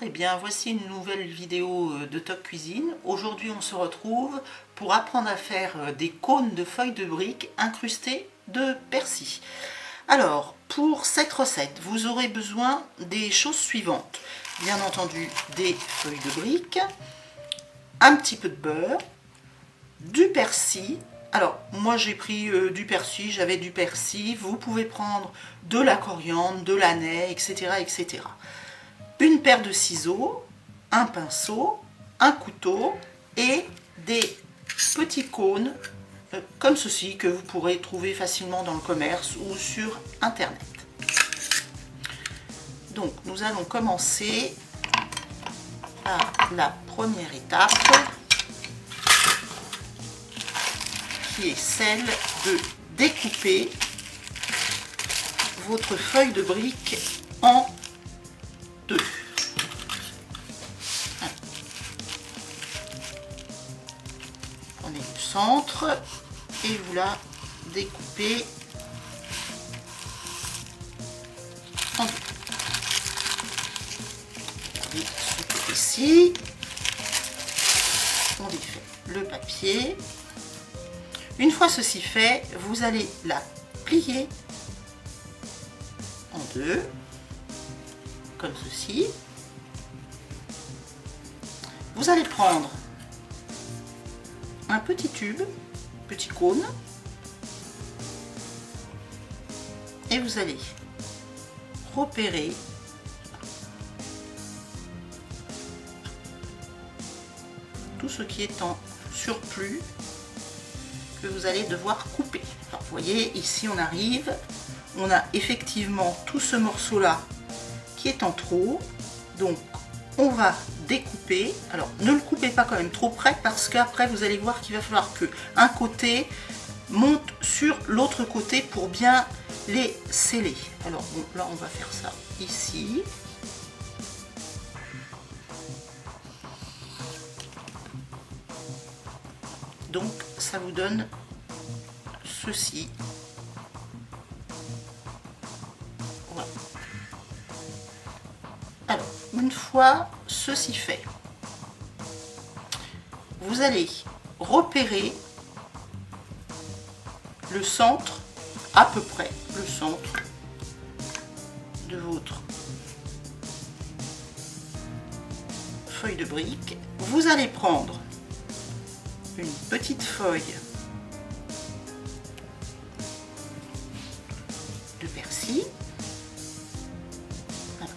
et bien voici une nouvelle vidéo de Toc Cuisine. Aujourd'hui on se retrouve pour apprendre à faire des cônes de feuilles de briques incrustés de persil. Alors pour cette recette vous aurez besoin des choses suivantes. Bien entendu des feuilles de briques, un petit peu de beurre, du persil. Alors moi j'ai pris du persil, j'avais du persil, vous pouvez prendre de la coriandre, de l'anet, etc. etc. Une paire de ciseaux, un pinceau, un couteau et des petits cônes comme ceci que vous pourrez trouver facilement dans le commerce ou sur internet. Donc nous allons commencer par la première étape qui est celle de découper votre feuille de brique en deux. Prenez le centre et vous la découpez en deux. Regardez ce côté-ci. On défait le papier. Une fois ceci fait, vous allez la plier en deux, comme ceci. Vous allez prendre un petit tube, petit cône, et vous allez repérer tout ce qui est en surplus que vous allez devoir couper. Alors, vous voyez, ici on arrive, on a effectivement tout ce morceau là qui est en trop, donc on va découper. Alors ne le coupez pas quand même trop près parce qu'après vous allez voir qu'il va falloir que un côté monte sur l'autre côté pour bien les sceller. Alors bon, là on va faire ça ici. Donc ça vous donne ceci. Voilà. Alors, une fois ceci fait, vous allez repérer le centre, à peu près le centre de votre feuille de brique. Vous allez prendre une petite feuille de persil. Voilà.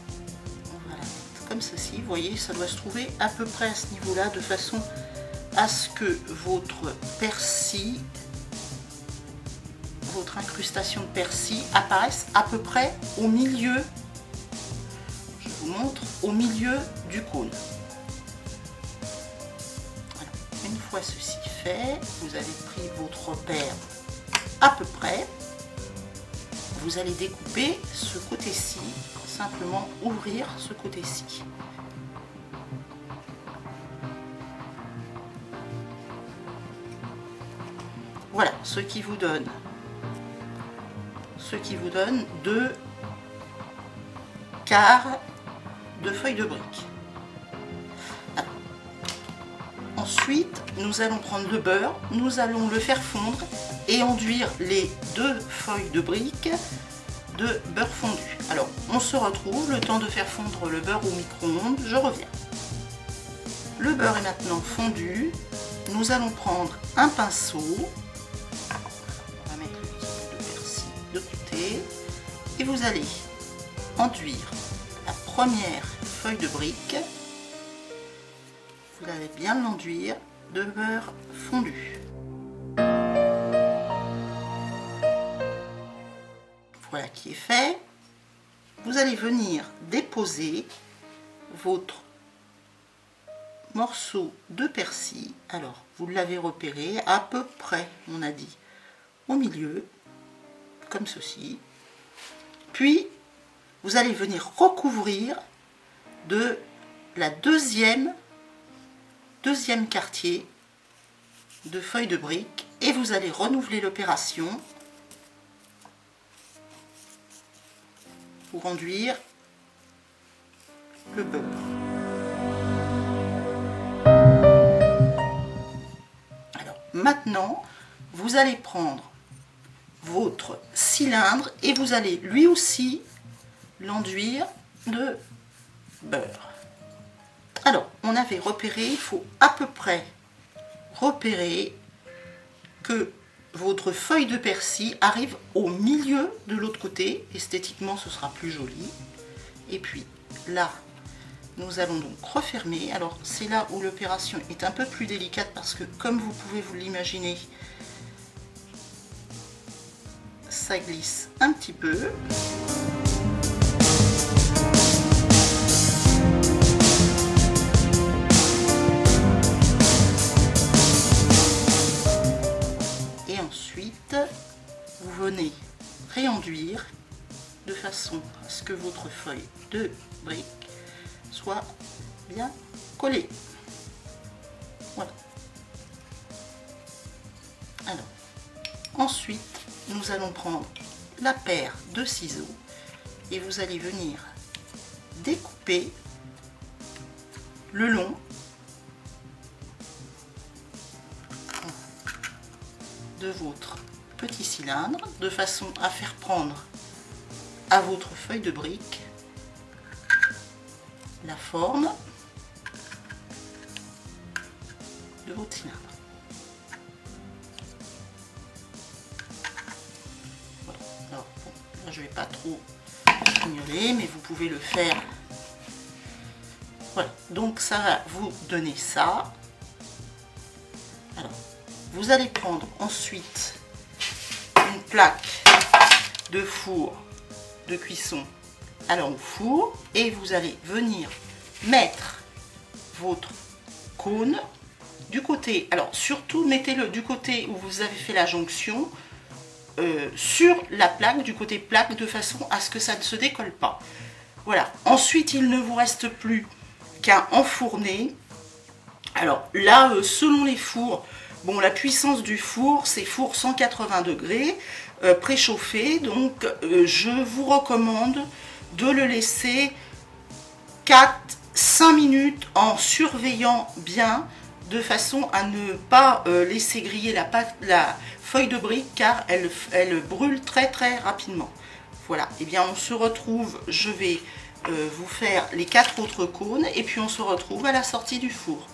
On va la mettre comme ceci. Vous voyez, ça doit se trouver à peu près à ce niveau-là, de façon à ce que votre persil, votre incrustation de persil apparaisse à peu près au milieu. Je vous montre au milieu du cône. Une fois ceci fait, vous avez pris votre repère à peu près, vous allez découper ce côté-ci, simplement ouvrir ce côté-ci. Voilà, ce qui vous donne 2 quarts de feuille de brique. Ensuite, nous allons prendre le beurre, nous allons le faire fondre et enduire les 2 feuilles de brique de beurre fondu. Alors, on se retrouve, le temps de faire fondre le beurre au micro-ondes, je reviens. Le beurre est maintenant fondu, nous allons prendre un pinceau, on va mettre le petit peu de persil de côté, et vous allez enduire la première feuille de brique. Vous allez bien l'enduire de beurre fondu. Voilà qui est fait. Vous allez venir déposer votre morceau de persil. Alors, vous l'avez repéré à peu près, on a dit, au milieu, comme ceci. Puis, vous allez venir recouvrir de la deuxième quartier de feuilles de brique et vous allez renouveler l'opération pour enduire le beurre. maintenant, vous allez prendre votre cylindre et vous allez lui aussi l'enduire de beurre. Alors, on avait repéré, il faut à peu près repérer que votre feuille de persil arrive au milieu de l'autre côté. Esthétiquement, ce sera plus joli. Et puis là, nous allons donc refermer. Alors, c'est là où l'opération est un peu plus délicate parce que, comme vous pouvez vous l'imaginer, ça glisse un petit peu. Et ensuite, vous venez réenduire de façon à ce que votre feuille de brique soit bien collée. Voilà. Alors, ensuite, nous allons prendre la paire de ciseaux et vous allez venir découper le long de votre petit cylindre de façon à faire prendre à votre feuille de brique la forme de votre cylindre. Voilà. Alors, bon, là, je ne vais pas trop fignoler, mais vous pouvez le faire. Voilà, donc ça va vous donner ça. Alors, vous allez prendre ensuite une plaque de four de cuisson au four et vous allez venir mettre votre cône du côté, alors surtout mettez-le du côté où vous avez fait la jonction sur la plaque, du côté plaque, de façon à ce que ça ne se décolle pas. Voilà, ensuite il ne vous reste plus qu'à enfourner. Alors là, selon les fours, bon, la puissance du four, c'est four 180 degrés, préchauffé, donc je vous recommande de le laisser 4-5 minutes en surveillant bien, de façon à ne pas laisser griller la feuille de brique, car elle brûle très rapidement. Voilà, et bien on se retrouve, je vais vous faire les 4 autres cônes, et puis on se retrouve à la sortie du four.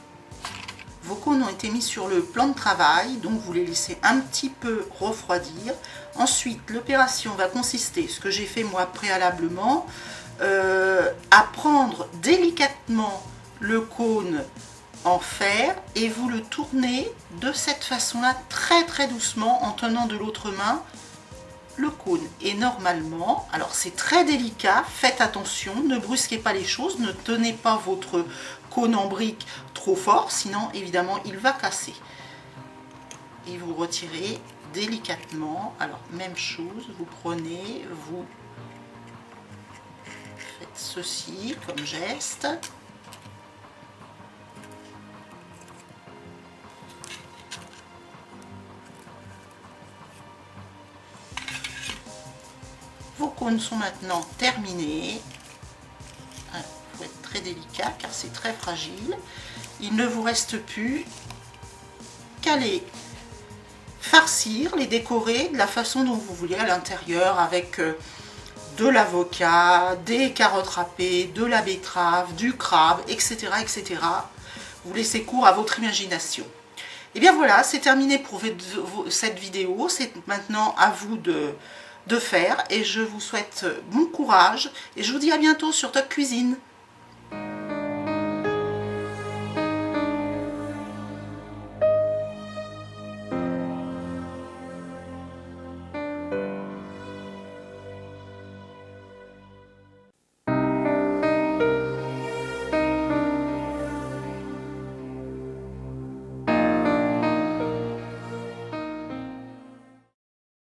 Vos cônes ont été mis sur le plan de travail, donc vous les laissez un petit peu refroidir. Ensuite, l'opération va consister, ce que j'ai fait moi préalablement, à prendre délicatement le cône en fer et vous le tournez de cette façon-là, très doucement, en tenant de l'autre main le cône. Et normalement, alors c'est très délicat, faites attention, ne brusquez pas les choses, ne tenez pas votre cône en brique trop fort, sinon évidemment il va casser. Et vous retirez délicatement. Alors même chose, vous prenez, vous faites ceci comme geste. Vos cônes sont maintenant terminés. Il faut être très délicat car c'est très fragile. Il ne vous reste plus qu'à les farcir, les décorer de la façon dont vous voulez à l'intérieur, avec de l'avocat, des carottes râpées, de la betterave, du crabe, etc. etc. Vous laissez cours à votre imagination. Et bien voilà, c'est terminé pour cette vidéo. C'est maintenant à vous de faire, et je vous souhaite bon courage et je vous dis à bientôt sur Toc Cuisine.